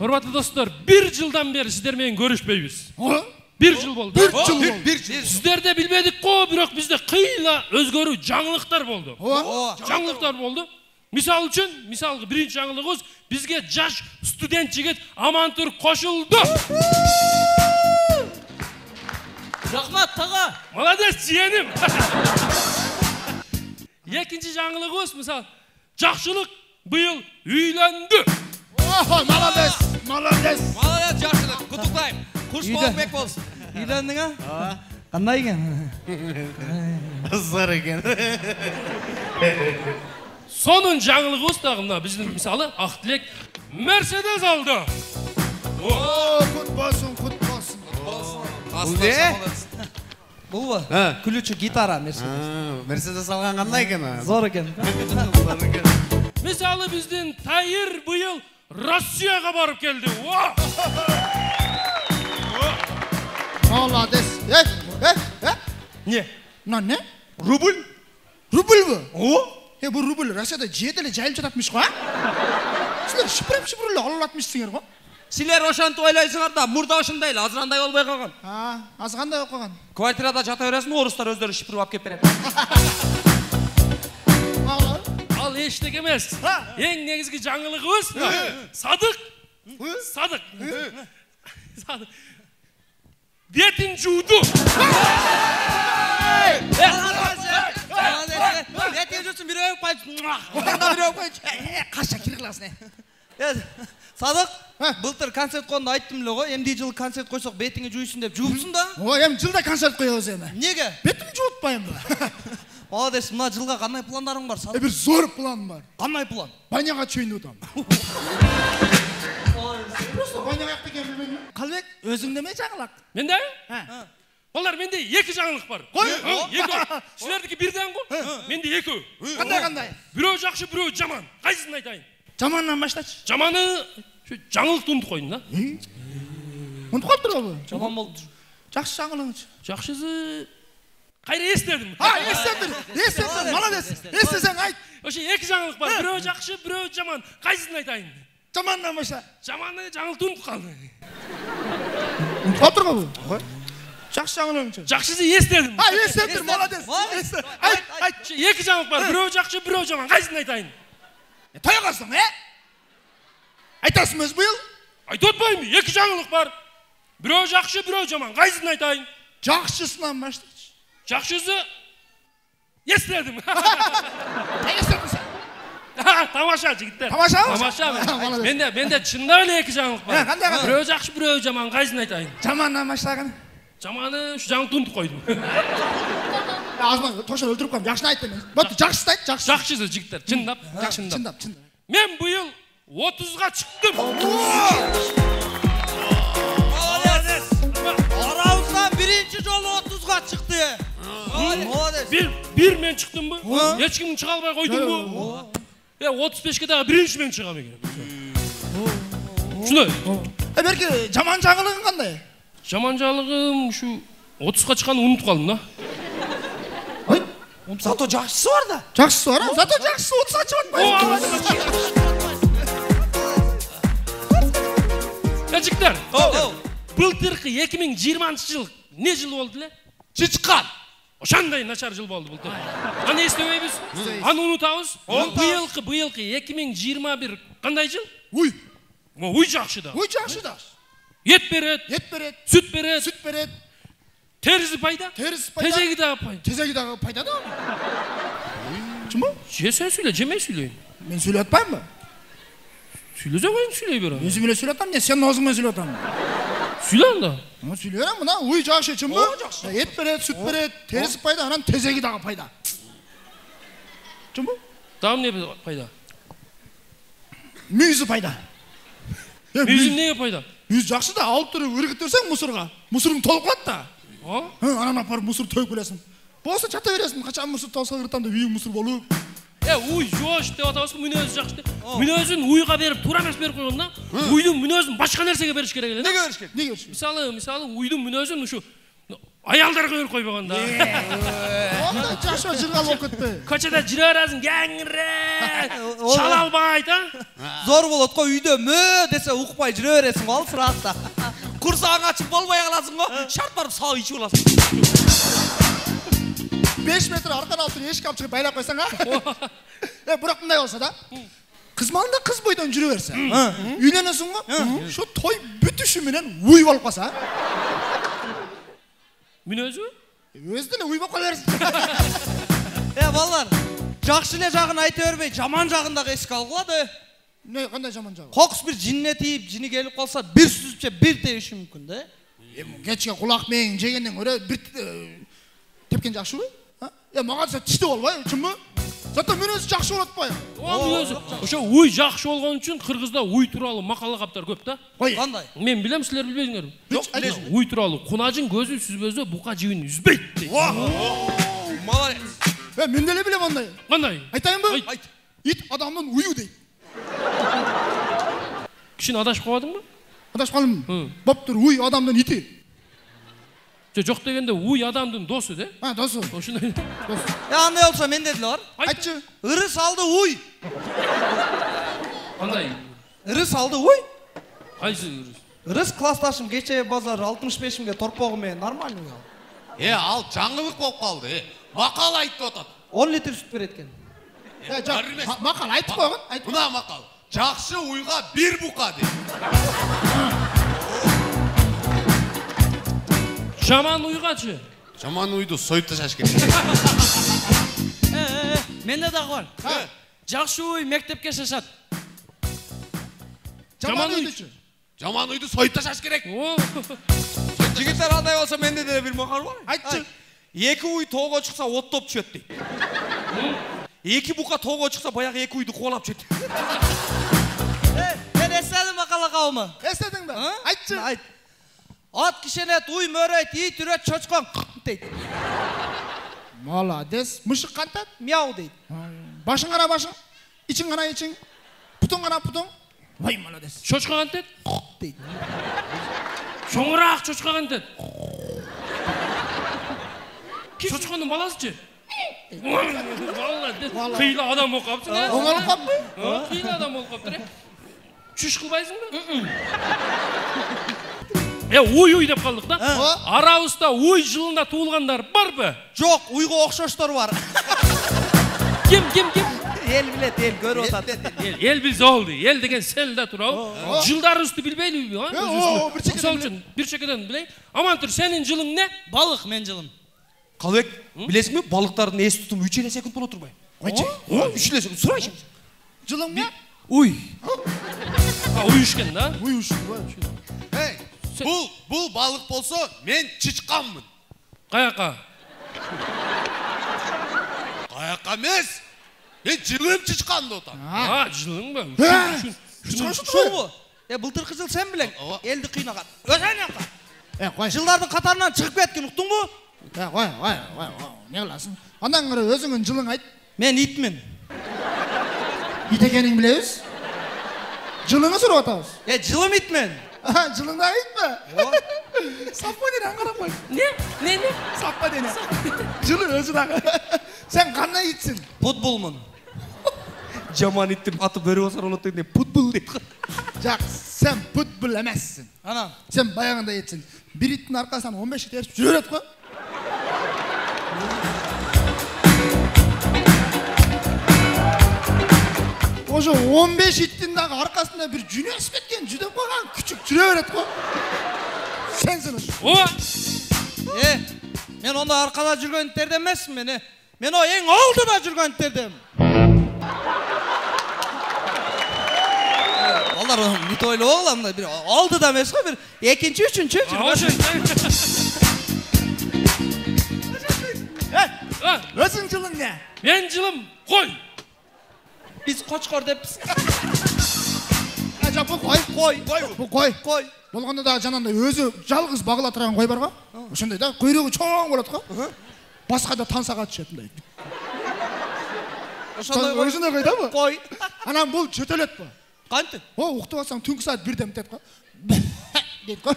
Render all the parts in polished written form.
Hormatly dostlar, 1 жылдан beri sizler менен görüşpейбиz. 1 жыл болду. 1 жыл болду. Sizler de bilmedik ko, bирок bizde kıyla özgörүү жаңылыктар болду. Жаңылыктар болду. Misal üçün, misalғы birinci жаңылыгыбыз bizge жаш студент жигит Амантур кошулду. Рахмат тага. Молодец, жиеним. Экинчи жаңылыгыбыз мисал Жакшылык быйыл үйлөндү. Молодец, молодец. Молодец, Жакшылык. Куттуктайм. Курс болбек болсун. Үйлөндүң а? Кандай экен? Ызгар экен. Sonun жаңылыгыбыз дагы мына биздин мисалы Актилек Мерседес алды. Кут болсун, кут болсун. Булбу? Күлүүчү гитара Мерседес. Мерседес алган кандай экен? Зор экен. Мисалы биздин Тайыр быйыл Россияга барып келди. Молодец. Не? Ne? Рубль? Rubl bu? Bu rubl Rossiyada жетеле жайылып жататмыш го, а? Силер шипреп алып атмышсыңар го. Силер ошентип ойлойсуңар да, мурда ошондой эле азырандай болбой калган. Азгандай болуп калган. Квартирада жата бересиң, орустар өздөрү шиприп алып кеп берет. Ал эчтеке эмес. Эң негизги жаңылыгыбыз Садык. Бетин жууду. Бетин жуусун бирөө койчу. Каша кир кыласың. Садык, былтыр концерт коюнда айттым эле го, эмди жыл концерт койсок бетиңи жуйсун деп жуупсуң да? Эми жылда концерт коебуз эми. Неге? Бетимди жуутпайм да. Молодец, мына жылга кандай пландарың бар, Садык? Бир зор план бар. Кандай план? Баняга чейин өтөм. Просто баняга як деген билбейм. Калбек, өзүң неме жаңылак? Менде? Олар менде 2 жаңылык бар. Экөө. Силердики бирден го? Менде экөө. Кандай? Бирөө жакшы, бирөө жаман. Кайсысын айтайын? Жамандан баштачы. Жаманы жаңылыкты унутуп койдум да. Унутуп калыптыр го. Жаман болду. Жакшы жаңылыгычы. Жакшысы кайра эстедим. Эстедим. Молодец. Эстесең айт. Ошо 2 жаңылык бар. Бирөө жакшы, бирөө жаман. Кайсысын айтайын? Жамандан башла. Жаманы жаңылыкты унутуп калдым. Унутуп калыптыр го бу. Жакшы жаңылыгычы. Жакшысы эстедим. Эстедим. Молодец. Айт. 2 жаңылык бар. Бирөө жакшы, бирөө жаман. Кайсысын айтайын? Той калсаң, Айтасың өз быйыл? Айтып атпаймынбы? 2 жаңылык бар. Бирөө жакшы, бирөө жаман. Кайсысын айтайын? Жакшысынан баштачы. Жакшысы эстедим. Эстедим. Тамаша жигиттер. Тамаша. Менде чындап эле 2 жаңылык бар. Кандай? Бирөө жакшы, бирөө жаман. Кайсысын айтайын? Жамандан баштаган. Жаманы ушу жаңылыкты унутуп койдум. Азман тошон өлтүрүп коем. Жакшыны айт эми. Болду, жакшысын айт, жакшы. Жакшысы жигиттер, чындап. Чындап. Мен быйыл 30га чыктым. Молодец. Арабыздан биринчи жолу 30га чыкты. Молодец. Бир мен чыктымбы? Эч ким чыга албай койдумбу? 35ке дагы биринчи мен чыгам экен. Ушундай. Берки жаман жаңылыгың кандай? Жаман жаңылыгым ушу 30га чыкканды унутуп калдым да. Зато жакшысы бар да. Жакшысы бар, зато жакшысы 30га чыгат. Жигиттер, былтыркы 2020-жыл не жыл болду эле? Чычкан. Ошондой начар жыл болду былтыр. Аны эстебейбиз, аны унутабыз. Быйылкы 2021 кандай жыл? Уй жакшы да. Ет берет, сүт берет. Терisi пайда? Тезеги дагы пайда. Тезеги дагы пайда да? Чымбы? Сен сүйлө, жемей сүйлөйүн. Мен сүйлөп атпаймынбы? Сүйлөсөң өзүң сүйлөй бер. Өзүм эле сүйлөп атам, сен өзүң сүйлөп атам. Сүйлө анда. Сүйлөй берем мына, уй жакшы, чымбы? Ет берет, сүт берет, терisi пайда, анан тезеги дагы пайда. Чымбы? Дагы эмне пайда? Мүйүзү пайда. Мүйүзү эмнеге пайда? Мүйүз жакшы да, алып туруп өргүтүп берсең мусорго, мусоруң толуп калат да. Анан апарып мусор төгүп келесиң. Болсо чата бересиң, качан мусор толсо кыртам деп үйүң мусор болуп. Уй жош деп атабызбы, мүнөзү жакшы деп. Мүнөзүн уйга берип, туура эмес берип койгон да. Уйдун мүнөзүн башка нерсеге бериш керек эле. Неге бериш керек? Мисалы уйдун мүнөзүн ушу Аялдарга өрүп койбогондо. Онда жашоо жыргал болуп кетпи. Көчөдө жүрө берасың, кеңире. Чала албайт, а? Зор болот го, үйдө мө десе укпай жүрө бересиң го, ал сыраакта. Курсаң ачып болбой каласың го. Шарт барып сау ичип аласың. 5 метр аркан алтын эшик алып чыгып байлап койсоң, а? Бирок мындай болсо да. Кыз малында кыз бойдон жүрө берсе. Үйленесиң го? Ошо той бүтүшү менен уй болуп калса, Мен өзү? өзү деле уй болуп кала берсин. Балдар, жакшы эле жагын айта бербей, жаман жагын дагы эске алгыла да. Не, кандай жаман жагы? Кокус бир жинне тийип, жини келип калса, бир сүзүпчө бир тебиши мүмкүн да. Кечке кулак мээң жегенден көрө бир тепкен жакшыбы? Мага десе тиште болбой, чынбы? Зато мен өзү жакшы болот атпайбы? Мен өзү. Ошо уй жакшы болгон үчүн Кыргызда уй тууралуу макала каптар көп да. Кандай? Мен билем, силер билбейсиңер. Жок, айтыңыз. Уй тууралуу кунажың көзүн сүзбөсө бука жибин үзбөйт дейт. Молодец. Мен деле билем андай. Кандай? Айтайынбы? Айт. Ит адамдын уйу дейт. Кишини адашып калбадыңбы? Адашып калдым. Боптур, уй адамдын ити. Жок дегенде уй адамдын досу де. Досу. Ошондой. Андай болсо менде деле бар. Айтчы. Ыры салды уй. Кандай? Ыры салды уй. Кайсы ырыс? Ырыс классташым кече базар 65-имге торпогу менен нормальный ал. Ал жаңылык болуп калды. Макал айтып атат. 10 литр сүт берет экен. Макал айтып койгон. Мына макал. Жакшы уйга бир бука дейт. Жаман уйгачы. Жаман уйду союп ташаш керек. Менде дагы бар. Жакшы уй мектепке шашат. Жаман уйдучу. Жаман уйду союп ташаш керек. Жигиттер андай болсо менде деле бир макал бар. Айтчы. Эки уй тоого чыкса оттоп түшөт дейт. Эки бука тоого чыкса баягы эки уйду кубалап түшөт. Мен эстедим макала кабымы? Эстедиңби? Айтчы. Айт. At kişenet, uy möreyt, iyi türet, çoçkan deydi. Молодец. Мышык кантат? Мяу deydi. Башың кана башың, ичиң кана ичиң, путуң кана путуң. Вай, молодец. Чочка кантет? deydi. Чоңураак чочка кантет? Чочканын баласычы? Балла, кыйла адам болуп калыпсың, а? Оңолуп калыппы? Кыйла адам болуп калыптыр, э? Чүш кылбайсыңбы? Уй деп калдык да. Арабызда уй жылында туулгандар барбы? Жок, уйга окшоштор бар. Ким? Эл билет, эл көрүп атат. Эл билсе болду. Эл деген селде турабы? Жылдарыбызды билбейлиби, а? Мисалы үчүн бир чекеден билейин. Амантур, сенин жылың не? Балык мен жылым. Калбек, билесиңби, балыктардын эс тутуму 3 эле секунд боло турбайбы? Кайчы? 3 эле секунд. Сурайчы. Жылың не? Уй. Уй ишкен да? Уй уш. Бул балык болсо, мен чычканмын. Каяка? Каяка эмес. Мен жылым чычкан деп атам. Жылыңбы? Шулбу? Былтыркы жыл сен билең. Элди кыйнаган. Өзөне. Кой. Жылдардын катарынан чыгып кеткен, уктуңбу? Кой. Не кыласың? Андан кыра өзүңүн жылың айт. Мен итмин. Ит экениңди билебиз. Жылыңы сурап атабыз. Жылым итмен. Жылыңды айтпа. Саппа дене карап кой. Не? Саппа дене. Жылы өзү дагы. Сен кандай итсиң? Путбулмун. Жаман иттин аты бөрү басар болот деген путбул дейт. Жак, сен путбул эмессиң. Анан. Сен баягындай итсиң. Бир иттин аркасынан 15 ит эрип жүрөт го. Ошо 15 иттин дагы аркасында бир жүнө өсүп кеткен, жүдөп калган күчүк жүрө берет го. Сенсиң. Мен онда аркада жүргөн иттерден эмесмин мен. Мен о эң алдыда жүргөн иттерден. Балдар бүт ойлоп алам, бир алдыда эмес го, бир экинчи, үчүнчү жүргөн. Өзүң жылың не? Мен жылым кой. Биз кочкор деппиз. Жапы кой. Болгондо да жанагындай өзү жалгыз багыла турган кой барго. Ошондой да, куйругу чоң болот го. Башкада тансага түшөт мындай. Ошондой кой дабы? Кой. Анан бул чөтөлөт го. Кантип? Уктуп алсаң түнкү саат 1-де митет го. Дейт го.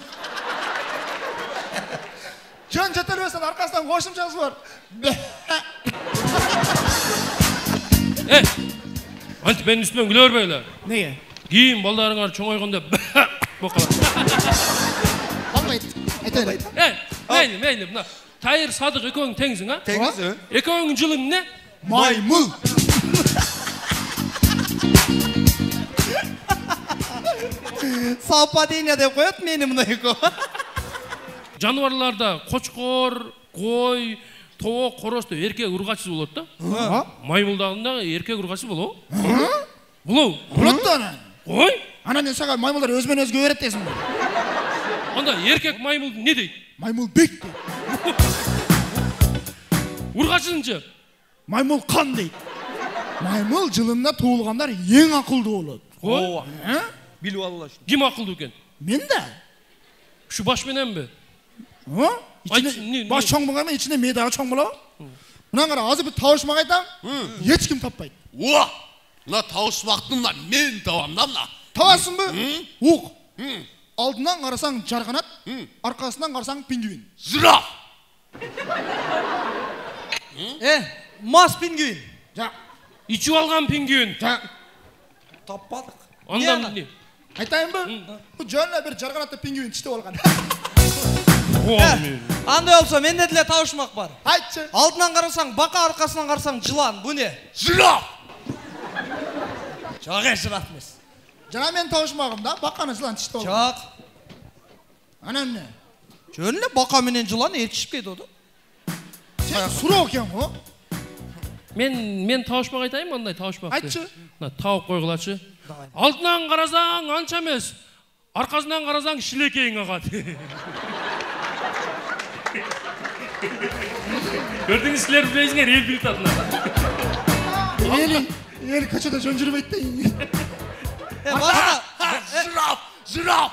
Жөн жете берсең аркасынан кошумчасы бар. Антип менин үстүмөн күлө бербейле. Неге? Кийин балдарыңар чоңойгондо болуп калат. Болбойт. Айта бер. Мейли, мына Тайыр Садык экөөң теңсиң, а? Теңиз. Экөөңүн жылың эмне? Маймыл. Совпадение деп коет мени мына экөө. Жаныбарларда кочкор, кой, тоок, короз деп эркек ургачысы болот да. Маймылдагында эркек ургачысы болобу? Болобу? Болот да ана. Ой? Анан мен сага маймылдар өзүмөн өзгө берет десиң. Анда эркек маймыл не дейт? Маймыл бек дейт. Ургачысынчы? Маймыл кан дейт. Маймыл жылында туулгандар эң акылдуу болот. Ой? Билип алалы. Ким акылдуу экен? Мен да. Ушу баш мененби? Баш чоң болгону ичине мээ дагы чоң болобу? Мына кара, азыр бир табышмак айтам. Эч ким таппайт. Уа! Мына табышмактымда мен табам да мына. Табасыңбы? Ук. Алдынан карасаң жарганат, аркасынан карасаң пингвин. Жираф! Мас пингвин. Жак. Ичип алган пингвин. Жак. Таппадык. Анда эмне? Айтайынбы? Бу жөн бир жарганатта пингвин читип алган. Андай болсо менде деле табышмак бар. Айтчы. Алдынан карасаң бака, аркасынан карасаң жылан. Бу не? Жираф! Жок, жираф эмес. Жана мен табышмагым да, баканы жылан читип алган. Жок. Ана эмне? Жөн эле бака менен жылан эрчишип кетип атат. Сен суроо экен го. Мен табышмак айтайынбы, андай табышмакты? Айтчы. Мына тауып койгулачы. Алдынан карасаң анча эмес. Аркасынан карасаң шилекейиң агат. Көрдүңүз силер билесиңер, эл билип атат. Эл көчөдө жөн жүрбөйт да. Жираф!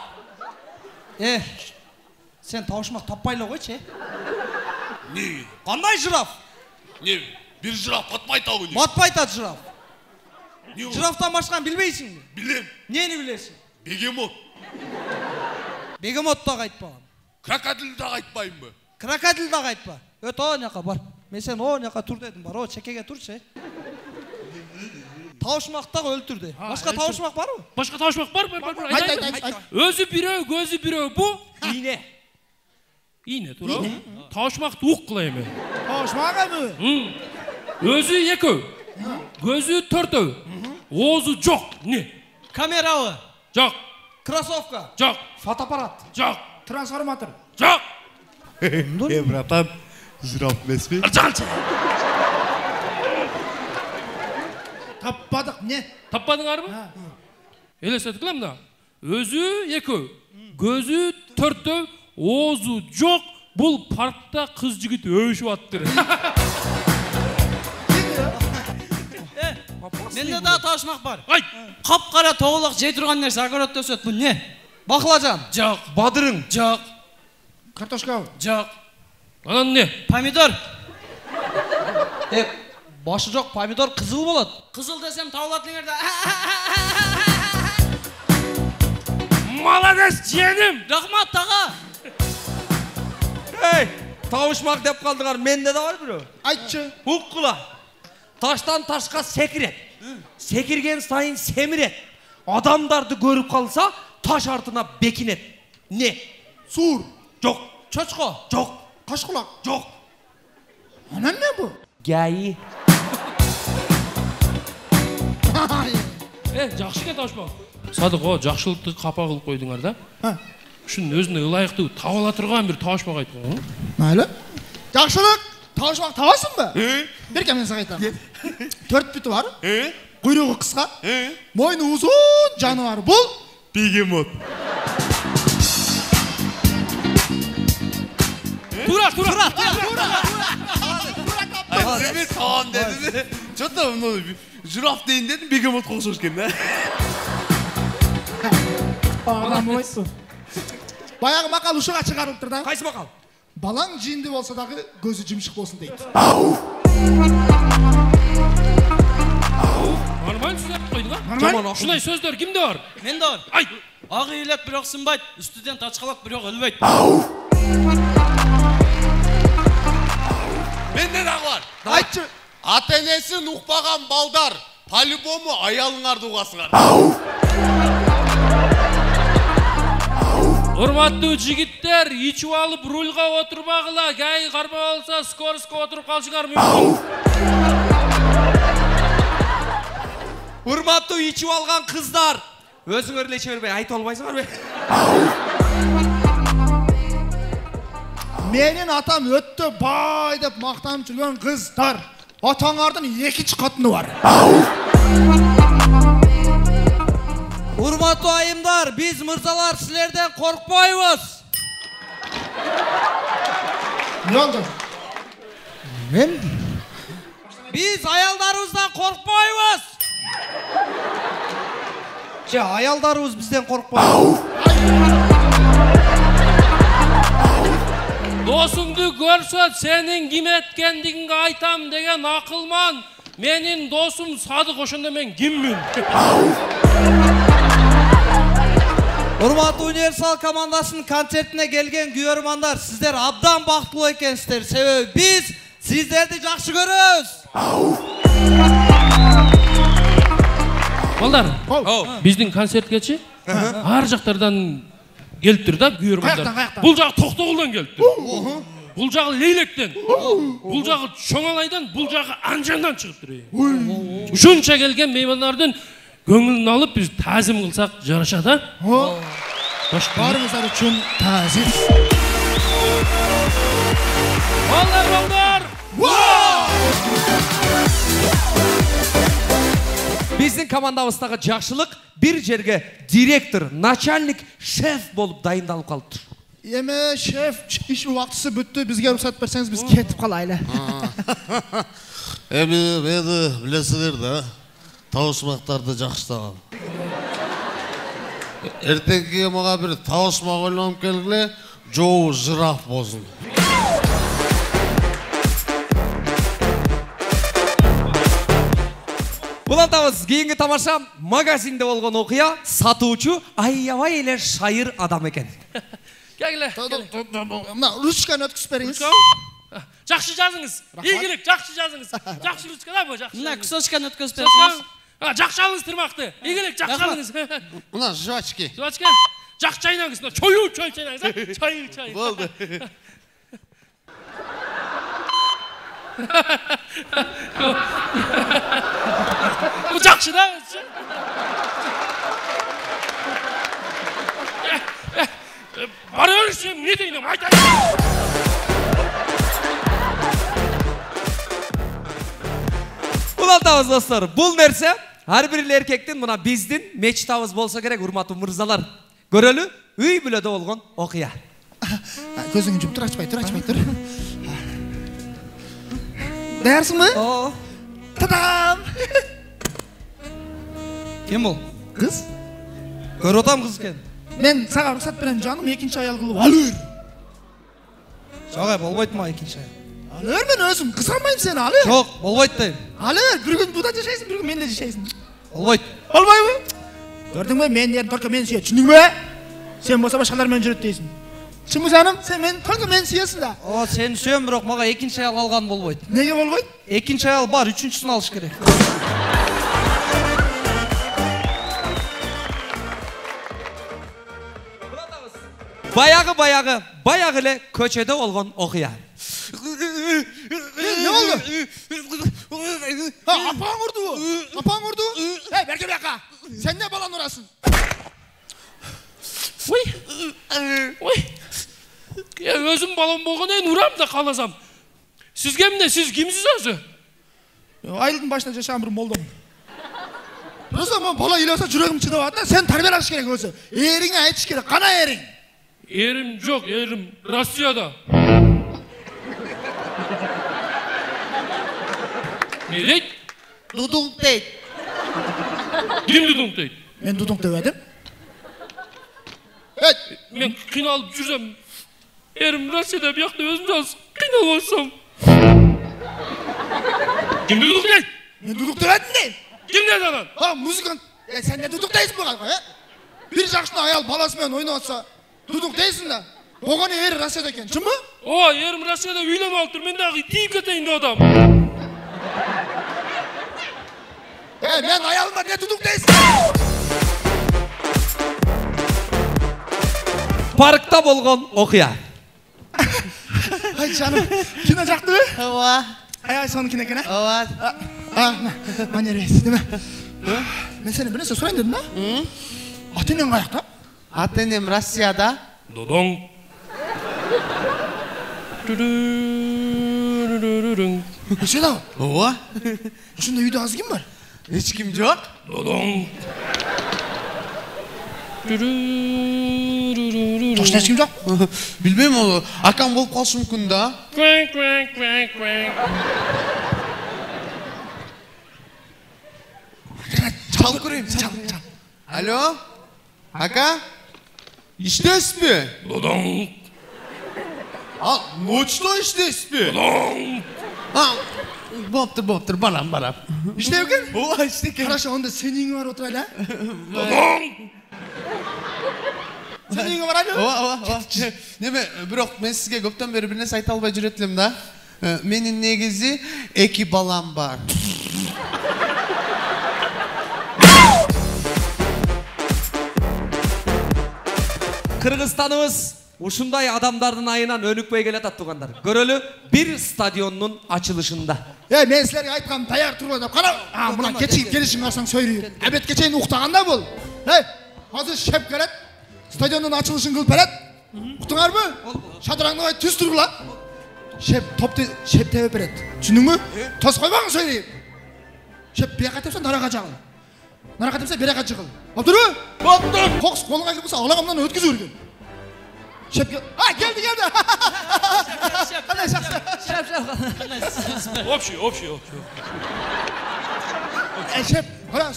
Сен табышмак таппай эле койчу, Не? Кандай жираф? Не? Бир жираф батпай табы не? Батпай атат жираф. Не ол? Жирафтан башканы билбейсиңби? Билем. Нени билесиң? Бегемот. Бегемот дагы айтпаган. Крокодил дагы айтпайынбы? Крокодил дагы айтпа. Өт о жака бар. Мен сен о жака тур дедим, бар. О чекеге турчу. Табышмак дагы өлтүрдү. Башка табышмак барбы? Башка табышмак бар. Айт. Өзү бирөө, көзү бирөө. Бу Ийне. ийне, туурабы? Табышмакты ук кылайм мен. Табышмак эмби? Өзү экөө, көзү төртөө, оозу жок. Не? Камерабы? Жок, Кроссовка. жок, Фотоаппарат. жок, Трансформатор. жок. Братан, жираф эмеспи? Таппадык, не? Таппадыңарбы? Элестетип кала мына. Өзү экөө, көзү төртөө, оозу жок. Бул паркта кыз жигит өбүшүп атыптыр. Менде да табышмак бар. Айт. Капкара тоголок жей турган нерсе огороддо өсөт. Бу не? Баклажан. Жок. Бадырың. Жок. Картошка. Жок. Анан не? Помидор. Башы жок помидор кызыл болот. Кызыл десем табылат деңерде. Молодец, жиеним. Рахмат тага. Табышмак деп калдыңар. Менде да бар бирөө. Айтчы. Уккула. Таштан ташка секирет. Секирген сайын семирет. Адамдарды көрүп калса, таш артына бекинет. Не? Сур. Жок. Чочко. Жок. Кашкулак. Жок. Анан не бу? Гайи. Жакшы экен табышмак. Садык, о, жакшылыкты капа кылып койдуңар да. Ушунун өзүнө ылайыктуу таба ала турган бир табышмак айтып. Майлы. Жакшылык. Табышмак табасыңбы? Берке мен сага айтам. 4 бүтү бар. Куйругу кыска. Мойну узун жаныбар. Бул Бегемот. Тура. Мен табам деди. Чото муну жираф дейин дедим, бегемот кошош экен да. Адам болойсу. Баягы макал ушуга чыгарылыптыр да. Кайсы макал? Балаң жинди болсо дагы көзү жымшык болсун дейт. Нормально сөз айтып койдуң, а? Нормально. Ушундай сөздөр кимде бар? Менде бар. Айт. Ак ыйлат бирок сынбайт, үстүдөн тачкалак бирок өлбөйт. бар. Айтчы. Ата-энесин укпаган балдар, по-любому аялыңарды угасыңар. Урматтуу жигиттер, ичип алып рульга отурбагыла, кай кармап алса, скоростко отуруп калышыңар мүмкүн. Урматтуу ичип алган кыздар, өзүңөр эле иче бербей айтып албайсыңарбы? Менин атам өттө бай деп мактанып жүргөн кыздар. Атаңардын экинчи катыны бар. Урматтуу айымдар, биз мырзалар силерден коркпойбуз. Не болду? Мен? Биз аялдарыбыздан коркпойбуз. Аялдарыбыз бизден коркпойбу. Досуңду көрсөт, сенин ким эткендигиңди айтам деген акылман. Менин досум Садык, ошондо мен киммин? Урматтуу Универсал командасынын концертине келген күйөрмандар, сиздер абдан бактылуу экенсиздер. Себеби биз сиздерди жакшы көрөбүз. Балдар, биздин концерткечи ар жактардан келиптир да күйөрмандар. Бул жагы Токтогулдан келиптир. Бул жагы Лейлектен. Бул жагы Чоңалайдан, бул жагы Анжандан чыгыптыр. Ушунча келген меймандардын көңүлүн алып биз таазим кылсак жарашат, а? Барыңыздар үчүн таазим. Балдар! Биздин командабыздагы жакшылык бир жерге директор, начальник, шеф болуп дайындалып калыптыр. Эме шеф, иш убактысы бүттү, бизге уруксат берсеңиз биз кетип калайлы. Эми мени билесиңер да, табышмактарды жакшытагам. Эртеңки мага бир табышмак ойлонуп келгиле, жообу жираф болсун. Булантабыз кийинки тамаша магазинде болгон окуя, сатуучу аябай эле шайыр адам экен. Келгиле. Мына ручканы өткүзүп бериңиз. Жакшы жазыңыз. Ийгилик, жакшы жазыңыз. Жакшы ручка да бу, жакшы. Мына кусочканы өткөзүп берсеңиз. Жакшы алыңыз тырмакты. Ийгилик, жакшы алыңыз. Мына жвачки. Жвачка. Жакшы чайнаңыз. Чой чайнаңыз, а? Чай. Болду. Бу жакшы да. Бара беришим, эмне дейм, айтайын. Булантабыз достор, бул нерсе ар бир эркектин мына биздин мечтабыз болсо керек, урматтуу мырзалар. Көрөлү, үй бүлөдө болгон окуя. Көзүңдү жуп тур, ачпай тур. Даярсыңбы? Тадам! Ким бул? Кыз? Көрүп атам кыз экен. Мен сага уруксат берем жаным, экинчи аял кылып алыр. Жок, болбойт мага экинчи аял. Алыр, мен өзүм кызганбайм сени, алыр. Жок, болбойт дейм. Алыр, бир күн буда жашайсың, бир күн менде жашайсың. Болбойт. Болбойбу? Көрдүңбү, мен дерим только мени сүйөт, түшүндүңбү? Сен болсо башкалар менен жүрөт дейсиң. Чынбы жаным, сен мен только мени сүйөсүң да. О, сени сүйөм, бирок мага экинчи аял алган болбойт. Неге болбойт? Экинчи аял бар, үчүнчүсүн алыш керек. Баягы эле көчөдө болгон окуя. Ne oldu? Apağın vurdu. Hey, berke bir dakika. Sen ne balan orasın? Өзүм балам болгондон кийин урам да кааласам. Сизге эмне, сиз кимсиз өзү? Айылдын башында жашаган бир молдомун. Просто мен бала ыйласа жүрөгүм чыдап атат да, сен тарбиялаш керек өзү. Эриңе айтыш керек. Кана эриң? Эрим жок, эрим Россияда. Не дейт? Дудуң дейт. Ким дудуң дейт? Мен дудуң дебедим. Мен кыйналып жүрсөм, эрим Россияда, биякта өзүм жалгыз кыйналып атсам. Ким дудуң дейт? Мен дудуң дебедим дейм. Ким дейт анан? Музыкант. Sen ne duduk değilsin bu kadar. Bir yaşlı ayal balasымен ойнап atsa duduk değilsin de. Oğanı eri Rusya'da eken. Çın mı? Ооба, эрим Россияда үйлөнүп алыптыр. Мен дагы тийип кетейин деп атам. Men ayalma ne tutuk deysin? Паркта болгон окуя. Ay canım, kino jaktı mı? Ооба. Ay sonu kino kene. Ооба. Mane reis değil mi? Ben seni bir neyse sorayım dedim ha? Atın ayakta? Ата-энем Россияда. Dodong. Şey daha, Ооба. şunda uyda az kim var? Hiç kim yok. Dodong. Toşun hiç kim yok? Bilmem onu. Akam bolup kalışı mümkün da. Quack quack quack quack. Çal kurayım. Çal. Alo. Aka. İşteyiz mi? Dodong. Ha, noçta işteyiz mi? Dodong. Ha. Boptur. Baram. İşte yok ki. Ооба, işteyken. Хорошо, onda senin var oturayla. Dodong. Senin var alo. Ооба. Неме, бирок мен сизге көптөн бери бир нерсе айта албай жүрөт элем да. Менин негизи 2 балам бар. Кыргызстаныбыз ушундай адамдардын айынан өнүкпөй келатат туугандар. Көрөлү bir stadionun açılışında. Men sizlerge aytkanım tayar turba dep kara. Muna keçip gelişin alsang söyleyeyim. Ebetke çeyin uktaganda bol. Hey, hazır şep kelet. Stadionun açılışın kılıp belet. Uktuңар mı? Şadırаңды koy tüz turgula. Şep tebe beret. Düşündün mü? Toz koymaң söyleyeyim. Şep bir yaka tepsen naraka çağıl. Naraka tepsen bir yaka çıkıl. Boptur mu? Boptur. Koks koluna gelip olsa ağlamamdan ötküzü örgün. Şep gel. Ha geldi. Kanday şaksı. Общий. Şef, hala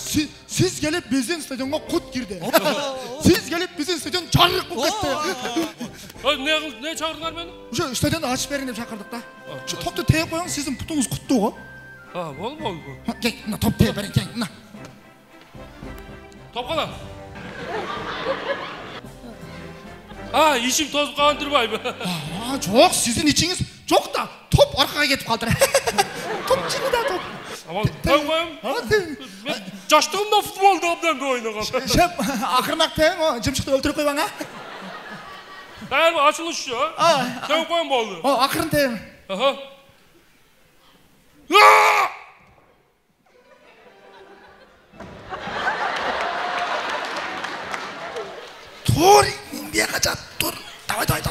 siz gelip bizim stadionga kut girdi. Siz gelip bizim stadion çarlık bu gitti. Ne çağırdınlar beni? Şu stadionu açıp verin deyip çakırdık da. Şu toptu teye koyun sizin putunuz kuttu o. Ha, bol. Gel, top teye verin gel. Top kala. Ha, işim tozup kalan durmayım. Çok sizin içiniz çok da top arkaya gidip kaldı. Top çini de top. Aman ben koyayım. Ben çaştığımda futbolda abdan oynadım. Şef, akırnak teyim o cımşıkta öldürüp koy bana. Hayır mı? Açılış ya. Sen koyayım bu oldu. O akırın teyim. Aha. Dur, bir kaçat, dur. Davay. Dur.